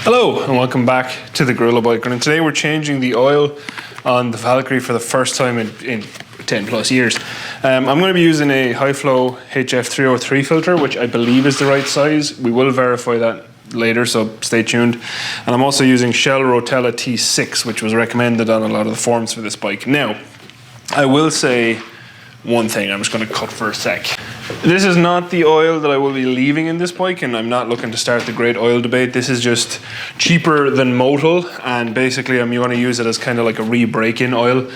Hello and welcome back to the GorillaBiker, and today we're changing the oil on the Valkyrie for the first time in 10 plus years. I'm going to be using a high flow HF303 filter, which I believe is the right size. We will verify that later, so stay tuned. And I'm also using Shell Rotella T6, which was recommended on a lot of the forums for this bike. Now, I will say one thing, I'm just going to cut for a sec. This is not the oil that I will be leaving in this bike, and I'm not looking to start the great oil debate. This is just cheaper than Motul, and basically I'm going to use it as kind of like a re-break-in oil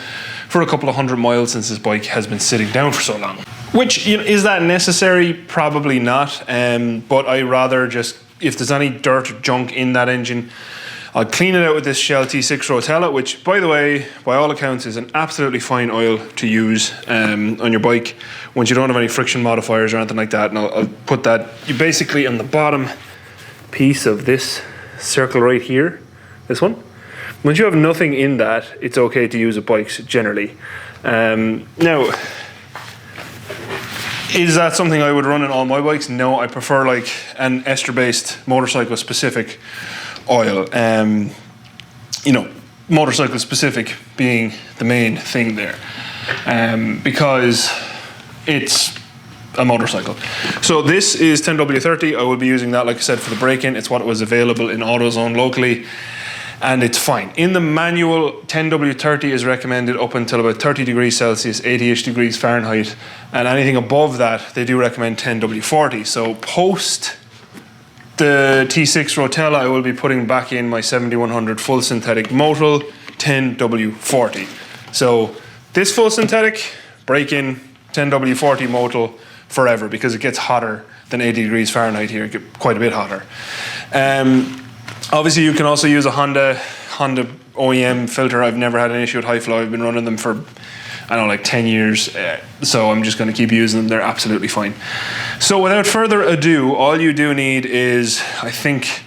for a couple of 100 miles since this bike has been sitting down for so long. Which, is that necessary? Probably not, but I rather just, if there's any dirt or junk in that engine, I'll clean it out with this Shell T6 Rotella, which, by the way, by all accounts, is an absolutely fine oil to use on your bike once you don't have any friction modifiers or anything like that. And I'll put that, you basically on the bottom piece of this circle right here, this one. Once you have nothing in that, it's okay to use at bikes generally. Now, is that something I would run in all my bikes? No, I prefer like an ester-based motorcycle specific oil, motorcycle specific being the main thing there, because it's a motorcycle. So this is 10W30. I will be using that, like I said, for the break-in. It's what was available in AutoZone locally, and it's fine. In the manual, 10W30 is recommended up until about 30 degrees Celsius, 80-ish degrees Fahrenheit, and anything above that, they do recommend 10W40. So post the T6 Rotella, I will be putting back in my 7100 full synthetic Motul 10W40. So this full synthetic, break-in 10W40 Motul forever, because it gets hotter than 80 degrees Fahrenheit here. It gets quite a bit hotter. Obviously, you can also use a Honda OEM filter. I've never had an issue with high flow. I've been running them for, I don't know, like 10 years. So I'm just going to keep using them. They're absolutely fine. So without further ado, all you do need is, I think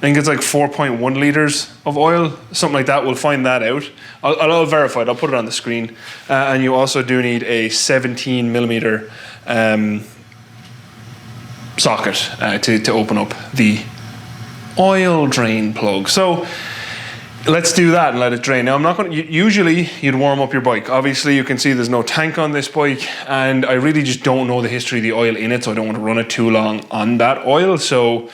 it's like 4.1 liters of oil, something like that. We'll find that out. I'll verify it. I'll put it on the screen. And you also do need a 17 millimeter socket to open up the oil drain plug. So let's do that and let it drain. Now, I'm not going to, usually you'd warm up your bike. Obviously you can see there's no tank on this bike, and I really just don't know the history of the oil in it, so I don't want to run it too long on that oil. So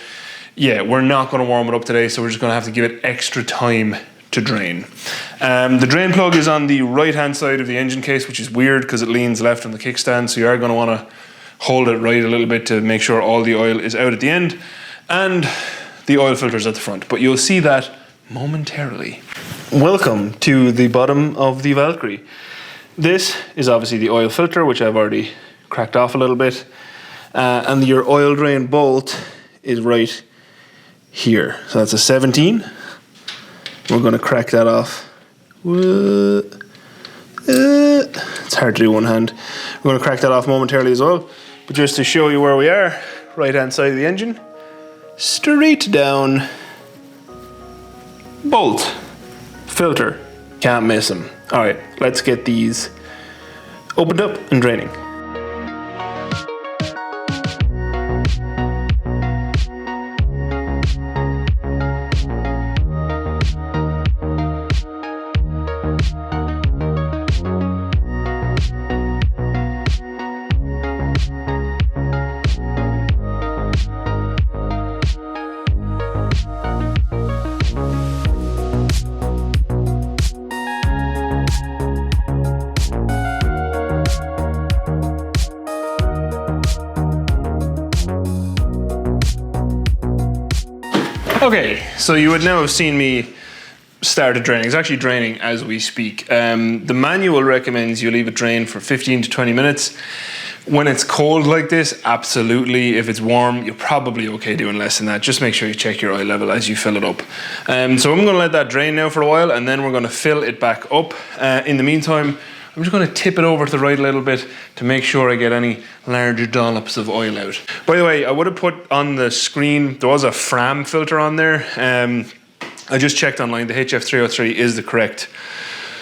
yeah, we're not going to warm it up today, so we're just going to have to give it extra time to drain. The drain plug is on the right hand side of the engine case, which is weird because it leans left on the kickstand, so you are going to want to hold it right a little bit to make sure all the oil is out at the end, and the oil filter's at the front, but you'll see that momentarily. Welcome to the bottom of the Valkyrie. This is obviously the oil filter, which I've already cracked off a little bit, and your oil drain bolt is right here. So that's a 17. We're going to crack that off. It's hard to do one hand. We're going to crack that off momentarily as well, but just to show you where we are, right hand side of the engine, straight down, bolt, filter, can't miss them. All right, let's get these opened up and draining. Okay, so you would now have seen me started draining. It's actually draining as we speak. The manual recommends you leave it drain for 15 to 20 minutes. When it's cold like this, absolutely. If it's warm, you're probably okay doing less than that. Just make sure you check your oil level as you fill it up. So I'm gonna let that drain now for a while, and then we're gonna fill it back up. In the meantime, I'm just going to tip it over to the right a little bit to make sure I get any larger dollops of oil out. By the way, I would have put on the screen, there was a Fram filter on there. I just checked online, the HF303 is the correct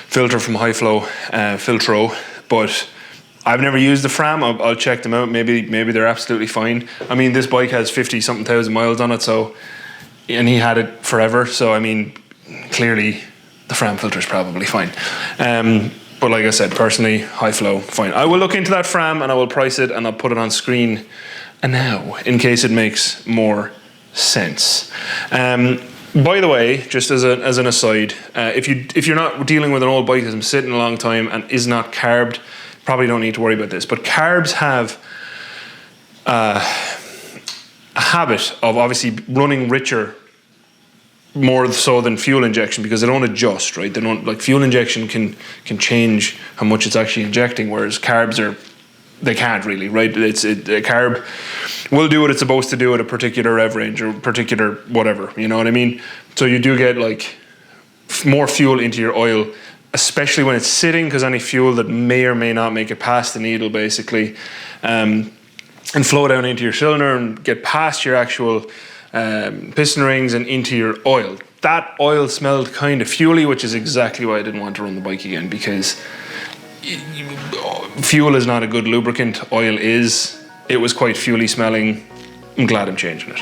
filter from High Flow Filtro, but I've never used the Fram. I'll check them out. Maybe they're absolutely fine. I mean, this bike has 50-something thousand miles on it, so and he had it forever. So I mean, clearly the Fram filter is probably fine. But like I said, personally, high flow, fine. I will look into that Fram and I will price it and I'll put it on screen now in case it makes more sense. By the way, just as an aside, if you're not dealing with an old bike that's been sitting a long time and is not carbed, probably don't need to worry about this. But carbs have a habit of obviously running richer, more so than fuel injection, because they don't adjust, right? They don't, like, fuel injection can change how much it's actually injecting, whereas carbs they can't really, right? A carb will do what it's supposed to do at a particular rev range or particular whatever, you know what I mean? So you do get like more fuel into your oil, especially when it's sitting, because any fuel that may or may not make it past the needle basically, and flow down into your cylinder and get past your actual piston rings and into your oil. That oil smelled kind of fuely, which is exactly why I didn't want to run the bike again, because fuel is not a good lubricant. Oil is. It was quite fuely smelling. I'm glad I'm changing it.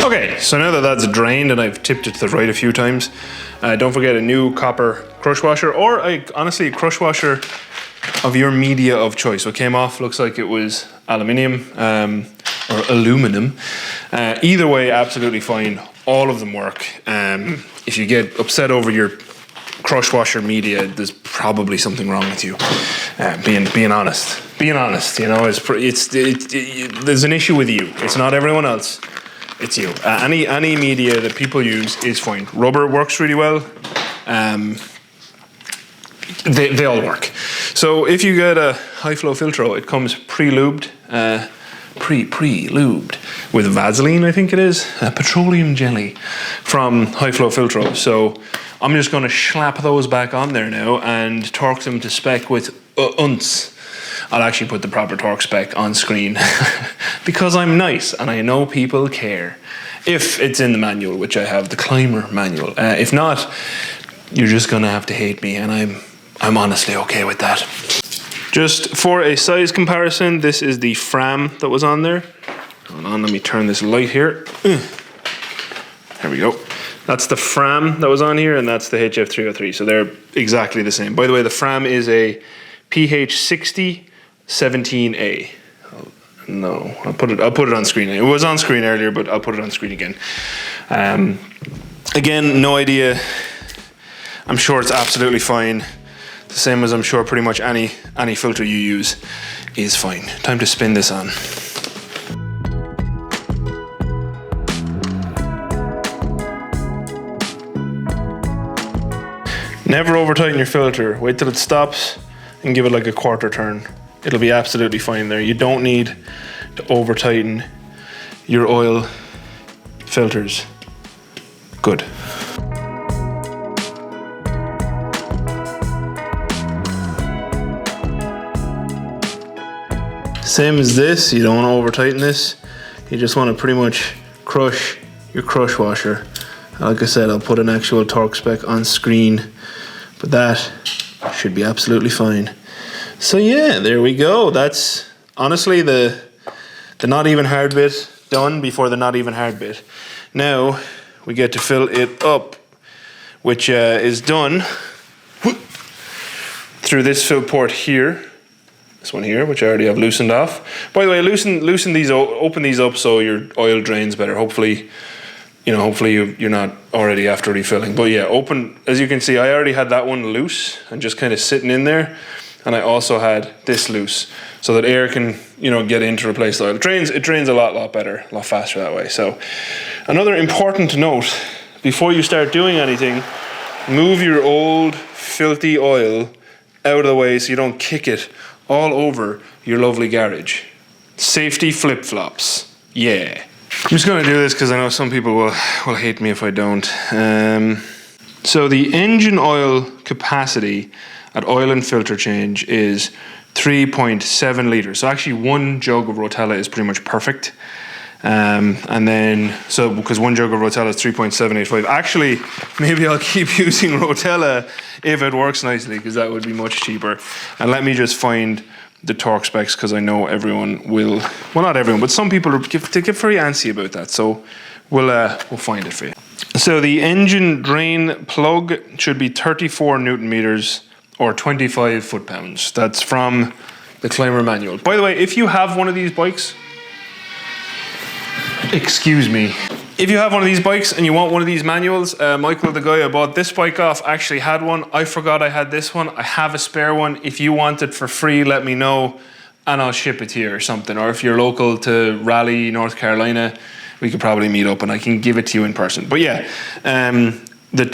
Okay, so now that that's drained and I've tipped it to the right a few times, don't forget a new copper crush washer, or honestly a crush washer of your media of choice. What came off looks like it was aluminium or aluminum. Either way, absolutely fine. All of them work. If you get upset over your crush washer media, there's probably something wrong with you. Being honest. Being honest, you know, there's an issue with you. It's not everyone else. It's you. Any media that people use is fine. Rubber works really well. They all work. So if you get a Hiflofiltro, it comes pre-lubed, pre-lubed with Vaseline, I think it is, petroleum jelly from Hiflofiltro. So I'm just going to slap those back on there now and torque them to spec with unts. I'll actually put the proper torque spec on screen because I'm nice and I know people care. If it's in the manual, which I have, the Climber manual. If not, you're just going to have to hate me, and I'm honestly okay with that. Just for a size comparison, this is the Fram that was on there. Hold on, let me turn this light here. There we go. That's the Fram that was on here, and that's the HF303. So they're exactly the same. By the way, the Fram is a PH60 17A. No, I'll put it on screen. It was on screen earlier, but I'll put it on screen again. Again, no idea. I'm sure it's absolutely fine. The same as I'm sure pretty much any filter you use is fine. Time to spin this on. Never over tighten your filter. Wait till it stops and give it like a quarter turn. It'll be absolutely fine there. You don't need to over tighten your oil filters. Good. Same as this, you don't want to over tighten this. You just want to pretty much crush your crush washer. Like I said, I'll put an actual torque spec on screen, but that should be absolutely fine. So yeah, there we go. That's honestly the not even hard bit done before the not even hard bit. Now we get to fill it up, which is done through this fill port here. This one here, which I already have loosened off. By the way, loosen these, open these up so your oil drains better. Hopefully, you're not already after refilling. But yeah, open, as you can see, I already had that one loose and just kind of sitting in there. And I also had this loose so that air can, get in to replace the oil. It drains a lot better, a lot faster that way. So another important note, before you start doing anything, move your old filthy oil out of the way so you don't kick it all over your lovely garage. Safety flip-flops. Yeah. I'm just going to do this because I know some people will hate me if I don't. So the engine oil capacity at oil and filter change is 3.7 litres. So actually one jug of Rotella is pretty much perfect. And then, so because one jug of Rotella is 3.785. Actually, maybe I'll keep using Rotella if it works nicely, because that would be much cheaper. And let me just find the torque specs, because I know everyone will, well, not everyone, but some people get very antsy about that. So we'll find it for you. So the engine drain plug should be 34 Newton meters or 25 foot-pounds. That's from the Climber manual. By the way, if you have one of these bikes, excuse me. If you have one of these bikes and you want one of these manuals, Michael, the guy I bought this bike off, actually had one. I forgot I had this one. I have a spare one. If you want it for free, let me know and I'll ship it to you or something. Or if you're local to Raleigh, North Carolina, we could probably meet up and I can give it to you in person. But yeah, the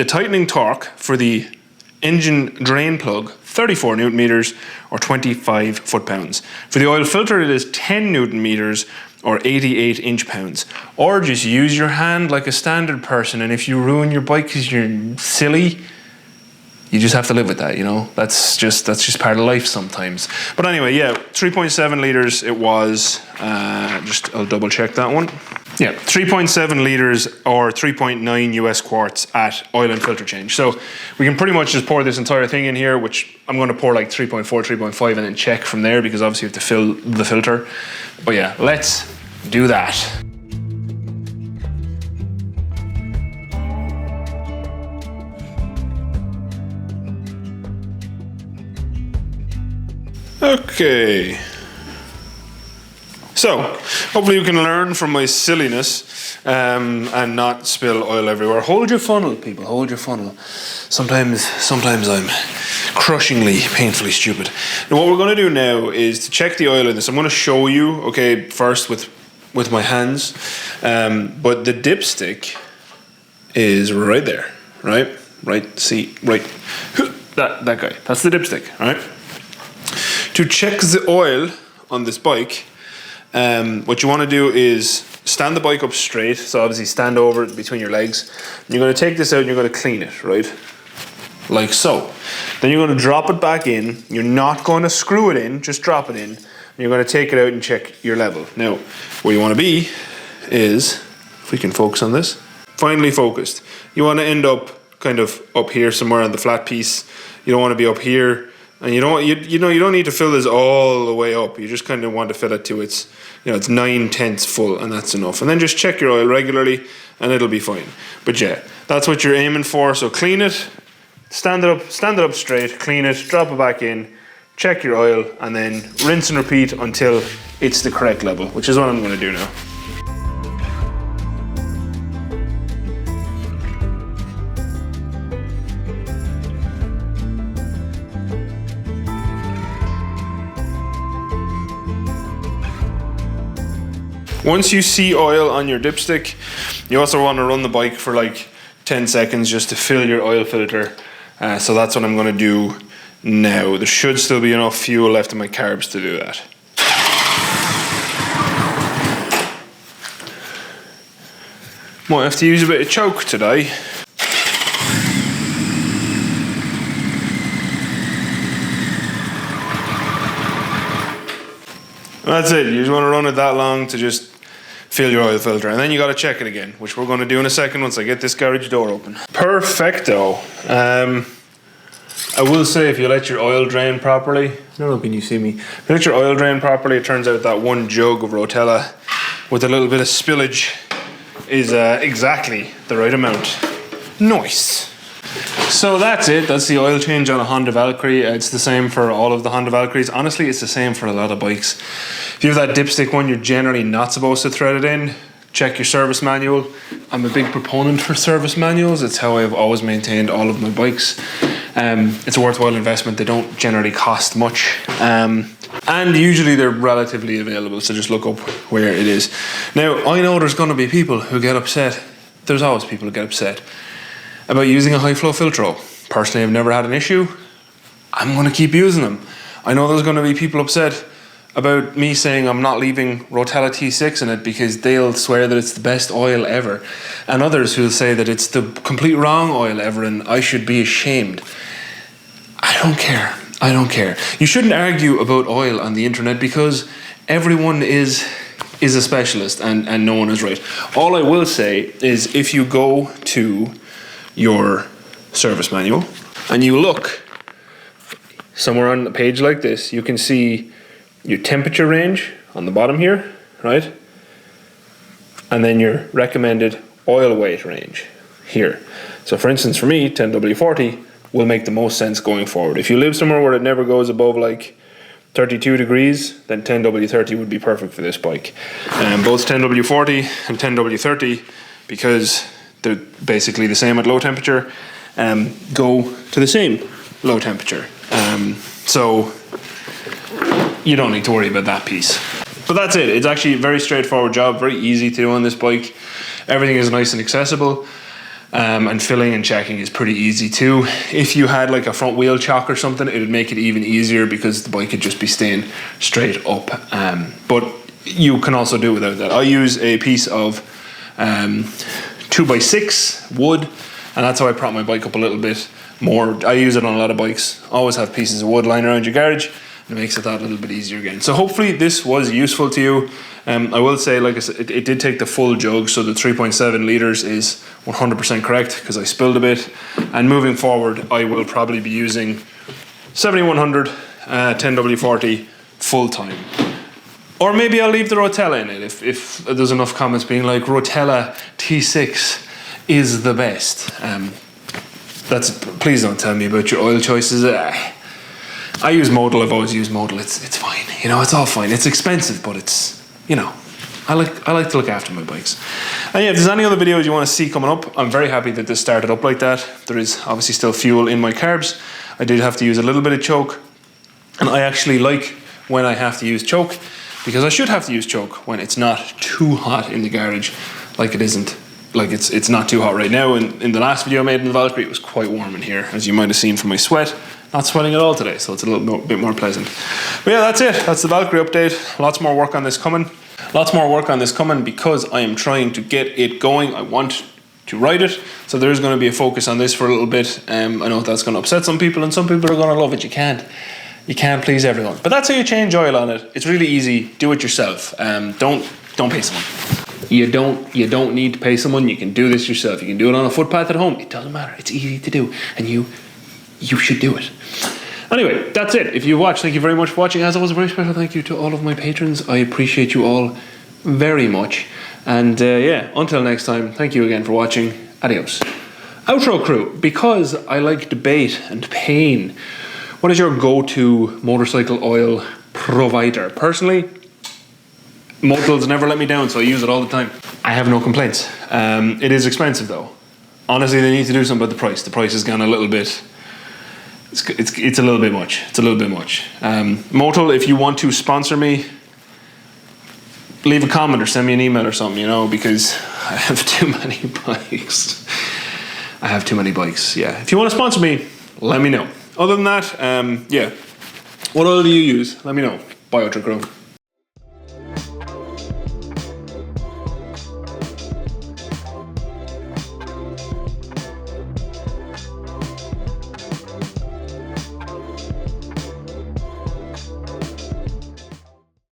tightening torque for the engine drain plug, 34 Newton meters or 25 foot-pounds. For the oil filter, it is 10 Newton meters or 88 inch-pounds. Or just use your hand like a standard person, and if you ruin your bike because you're silly, you just have to live with that, you know? That's just part of life sometimes. But anyway, yeah, 3.7 litres it was. I'll double check that one. Yeah, 3.7 litres or 3.9 US quarts at oil and filter change. So we can pretty much just pour this entire thing in here, which I'm going to pour like 3.4, 3.5 and then check from there, because obviously you have to fill the filter. But yeah, let's do that. Okay. So, hopefully you can learn from my silliness and not spill oil everywhere. Hold your funnel, people, hold your funnel. Sometimes I'm crushingly, painfully stupid. Now what we're going to do now is to check the oil in this. I'm going to show you, okay, first with my hands, but the dipstick is right there, right, see, right, that guy, that's the dipstick, right? To check the oil on this bike, what you want to do is stand the bike up straight. So obviously stand over between your legs. You're going to take this out and you're going to clean it, right? Like so. Then you're going to drop it back in. You're not going to screw it in, just drop it in. And you're going to take it out and check your level. Now, where you want to be is, if we can focus on this, finally focused. You want to end up kind of up here somewhere on the flat piece. You don't want to be up here. And you don't need to fill this all the way up. You just kind of want to fill it to its, it's 9/10 full, and that's enough. And then just check your oil regularly, and it'll be fine. But yeah, that's what you're aiming for. So clean it, stand it up straight, clean it, drop it back in, check your oil, and then rinse and repeat until it's the correct level, which is what I'm going to do now. Once you see oil on your dipstick, you also want to run the bike for like 10 seconds just to fill your oil filter. So that's what I'm going to do now. There should still be enough fuel left in my carbs to do that. Might have to use a bit of choke today. That's it. You just want to run it that long to just fill your oil filter, and then you got to check it again, which we're going to do in a second once I get this garage door open. Perfecto. I will say, if you let your oil drain properly, I don't know, can you see me? If you let your oil drain properly, it turns out that one jug of Rotella with a little bit of spillage is exactly the right amount. Nice. So that's it. That's the oil change on a Honda Valkyrie. It's the same for all of the Honda Valkyries. Honestly, it's the same for a lot of bikes. If you have that dipstick one, you're generally not supposed to thread it in. Check your service manual. I'm a big proponent for service manuals. It's how I've always maintained all of my bikes. It's a worthwhile investment. They don't generally cost much. And usually they're relatively available, so just look up where it is. Now, I know there's going to be people who get upset. There's always people who get upset about using a Hiflofiltro. Personally, I've never had an issue. I'm going to keep using them. I know there's going to be people upset about me saying I'm not leaving Rotella T6 in it because they'll swear that it's the best oil ever, and others who'll say that it's the complete wrong oil ever and I should be ashamed. I don't care. I don't care. You shouldn't argue about oil on the internet because everyone is a specialist and no one is right. All I will say is if you go to your service manual and you look somewhere on a page like this, you can see your temperature range on the bottom here, right? And then your recommended oil weight range here. So for instance, for me, 10W40 will make the most sense going forward. If you live somewhere where it never goes above like 32 degrees, then 10W30 would be perfect for this bike. Both 10W40 and 10W30, because they're basically the same at low temperature, go to the same low temperature. So you don't need to worry about that piece. But that's it. It's actually a very straightforward job, very easy to do on this bike. Everything is nice and accessible. And filling and checking is pretty easy too. If you had like a front wheel chock or something, it would make it even easier because the bike could just be staying straight up. But you can also do it without that. I use a piece of 2x6 wood, and that's how I prop my bike up a little bit more. I use it on a lot of bikes. Always have pieces of wood lying around your garage. It makes it that a little bit easier again. So hopefully this was useful to you. I will say, like I said, it did take the full jug, so the 3.7 litres is 100% correct because I spilled a bit. And moving forward, I will probably be using 7100 10W40 full time. Or maybe I'll leave the Rotella in it if there's enough comments being like, Rotella T6 is the best. Please don't tell me about your oil choices. I use Motul. I've always used Motul. It's fine. You know, it's all fine. It's expensive, but it's, you know, I like to look after my bikes. And yeah, if there's any other videos you want to see coming up, I'm very happy that this started up like that. There is obviously still fuel in my carbs. I did have to use a little bit of choke, and I actually like when I have to use choke, because I should have to use choke when it's not too hot in the garage, like it isn't. Like it's not too hot right now. And in the last video I made in the Valkyrie, it was quite warm in here, as you might have seen from my sweat. Not sweating at all today, so it's a little bit more pleasant. But yeah, that's it. That's the Valkyrie update. Lots more work on this coming. Lots more work on this coming because I am trying to get it going. I want to ride it, so there is going to be a focus on this for a little bit. I know that's going to upset some people, and some people are going to love it. You can't please everyone. But that's how you change oil on it. It's really easy. Do it yourself. Don't pay someone. You don't need to pay someone. You can do this yourself. You can do it on a footpath at home. It doesn't matter. It's easy to do, and you should do it. Anyway, that's it. If you watched, thank you very much for watching. As always, a very special thank you to all of my patrons. I appreciate you all very much. And yeah, until next time, thank you again for watching. Adios. Outro crew, because I like debate and pain, what is your go-to motorcycle oil provider? Personally, Motul's never let me down, so I use it all the time. I have no complaints. It is expensive though. Honestly, they need to do something about the price. The price has gone a little bit... It's a little bit much. It's a little bit much. Motul, if you want to sponsor me, leave a comment or send me an email or something, you know, because I have too many bikes. I have too many bikes, yeah. If you want to sponsor me, let me know. Other than that, yeah. What oil do you use? Let me know. Bye, Outro Crew.